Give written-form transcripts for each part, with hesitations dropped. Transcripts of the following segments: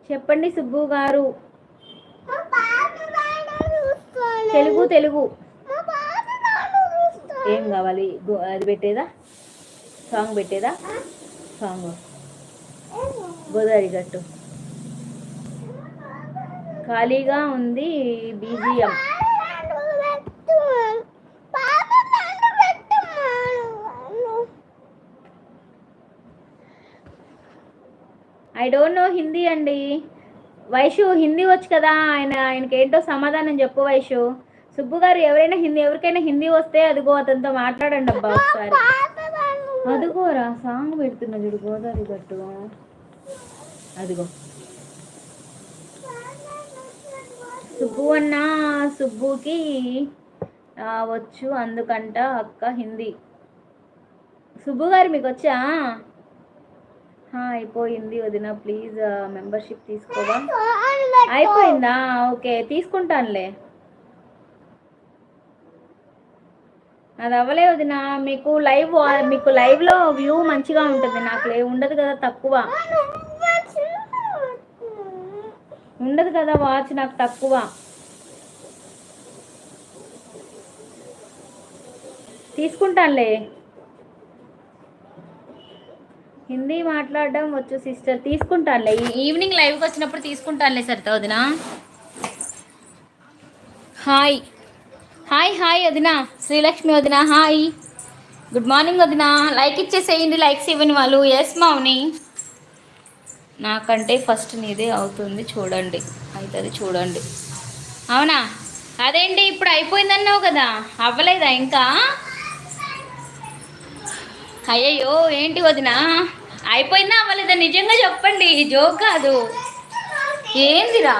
చెప్పండి సుబ్బు గారు. తెలుగు తెలుగు ఏం కావాలి? అది పెట్టేదా? సాంగ్ పెట్టేదా? సాంగ్ గోదావరి గట్టు ఖాళీగా ఉంది. BGM I don't know Hindi అండి. వైషు హిందీ వచ్చు కదా, ఆయనకి ఏంటో సమాధానం చెప్పు వైషు. సుబ్బు గారు ఎవరికైనా హిందీ వస్తే అదిగో అతనితో మాట్లాడండి అబ్బా ఒకసారి. అదిగోరా సాంగ్ పెడుతున్నా చూడు, గోదావరి గట్టు. అదిగో సుబ్బు అన్న, సుబ్బుకి వచ్చు అందుకంట అక్క హిందీ. సుబ్బు గారు మీకు వచ్చా? అయిపోయింది వదిన, ప్లీజ్ మెంబర్షిప్ తీసుకోవా? అయిపోయిందా? ఓకే తీసుకుంటానులే. అది అవ్వలే వదిన. మీకు లైవ్లో వ్యూ మంచిగా ఉంటుంది, నాకు ఉండదు కదా, తక్కువ ఉండదు కదా వాచ్, నాకు తక్కువ. తీసుకుంటానులే. హిందీ మాట్లాడడం వచ్చు సిస్టర్, తీసుకుంటానులే. ఈవినింగ్ లైవ్కి వచ్చినప్పుడు తీసుకుంటానులే సరితా వదిన. హాయ్ హాయ్ హాయ్ వదిన, శ్రీలక్ష్మి వదిన హాయ్, గుడ్ మార్నింగ్ వదిన. లైక్ ఇచ్చేసేయండి, లైక్స్ ఇవ్వని వాళ్ళు. ఎస్ మౌని, నాకంటే ఫస్ట్ నీదే అవుతుంది చూడండి, అవుతుంది చూడండి. అవునా? అదేంటి ఇప్పుడు అయిపోయిందన్నావు కదా, అవ్వలేదా ఇంకా? అయ్యయ్యో ఏంటి వదిన, అయిపోయిందా అవ్వలేదా? నిజంగా చెప్పండి, జోక్ కాదు. ఏందిరా?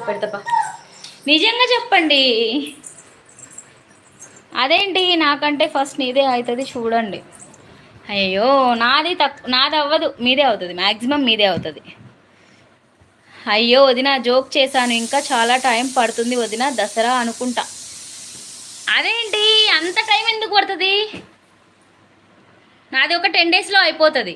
పెడతాపా, నిజంగా చెప్పండి. అదేంటి నాకంటే ఫస్ట్ నీదే అవుతుంది చూడండి. అయ్యో నాది అవ్వదు, మీదే అవుతుంది, మ్యాక్సిమం మీదే అవుతుంది. అయ్యో వదిన జోక్ చేశాను, ఇంకా చాలా టైం పడుతుంది వదిన, దసరా అనుకుంటా. అదేంటి అంత టైం ఎందుకు పడుతుంది? నాది ఒక 10 డేస్లో అయిపోతుంది,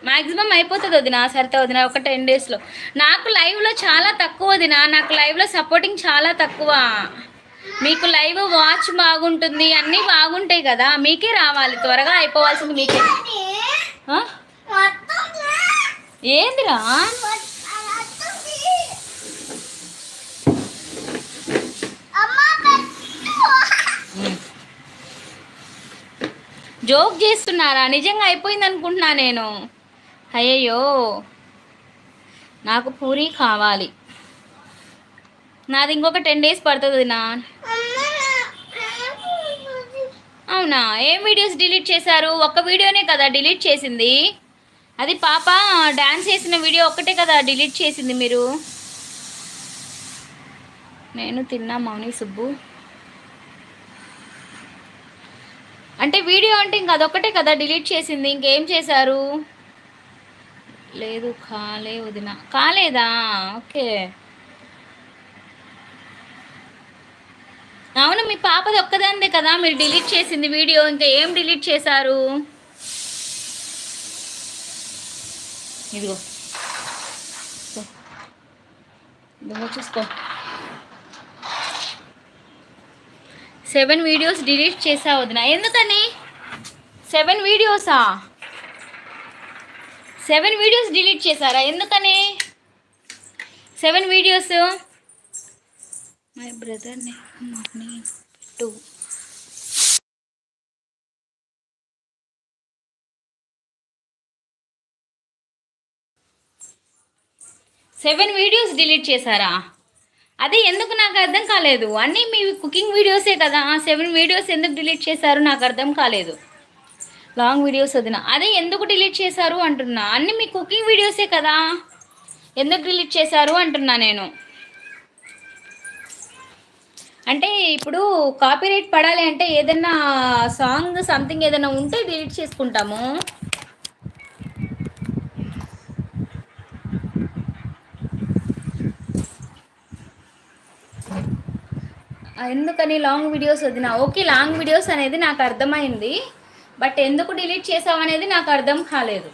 మ్యాక్సిమం అయిపోతుంది వదిన. సరితే వదిన ఒక 10 డేస్లో. నాకు లైవ్లో చాలా తక్కువ వదిన, నాకు లైవ్లో సపోర్టింగ్ చాలా తక్కువ. మీకు లైవ్ వాచ్ బాగుంటుంది, అన్నీ బాగుంటాయి కదా, మీకే రావాలి, త్వరగా అయిపోవాల్సింది మీకే. ఏందిరా? జోక్ చేస్తున్నారా? నిజంగా అయిపోయింది అనుకుంటున్నా నేను. అయ్యయ్యో నాకు పూరి కావాలి, నాది ఇంకొక 10 డేస్ పడుతుంది నా. అవునా? ఏం వీడియోస్ డిలీట్ చేశారు? ఒక్క వీడియోనే కదా డిలీట్ చేసింది, అది పాప డాన్స్ చేసిన వీడియో ఒక్కటే కదా డిలీట్ చేసింది మీరు. నేను తిన్నా మౌని సుబ్బు అంటే వీడియో అంటే ఇంకా అదొక్కటే కదా డిలీట్ చేసింది, ఇంకేం చేశారు? లేదు కాలే వదిన. కాలేదా? ఓకే. అవును, మీ పాపది ఒక్కదాందే కదా మీరు డిలీట్ చేసింది వీడియో, ఇంకా ఏం డిలీట్ చేశారు? ఇదిగో చూసుకో, 7 వీడియోస్ డిలీట్ చేసా వదిన. ఎందుకని 7 వీడియోసా? 7 వీడియోస్ డిలీట్ చేశారా? ఎందుకని 7 videos? My brother morning 2 7 videos delete చేశారా? అదే ఎందుకు నాకు అర్థం కాలేదు. అన్నీ మీ కుకింగ్ వీడియోసే కదా, 7 వీడియోస్ ఎందుకు డిలీట్ చేశారు నాకు అర్థం కాలేదు. లాంగ్ వీడియోస్ వదిన, అదే ఎందుకు డిలీట్ చేశారు అంటున్నా. అన్నీ మీ కుకింగ్ వీడియోసే కదా, ఎందుకు డిలీట్ చేశారు అంటున్నా నేను. అంటే ఇప్పుడు కాపీరైట్ పడాలి అంటే ఏదైనా సాంగ్ సంథింగ్ ఏదైనా ఉంటే డిలీట్ చేసుకుంటాము. ఎందుకని లాంగ్ వీడియోస్ వదిన? ఓకే, లాంగ్ వీడియోస్ అనేది నాకు అర్థమైంది, బట్ ఎందుకు డిలీట్ చేసావు అనేది నాకు అర్థం కాలేదు.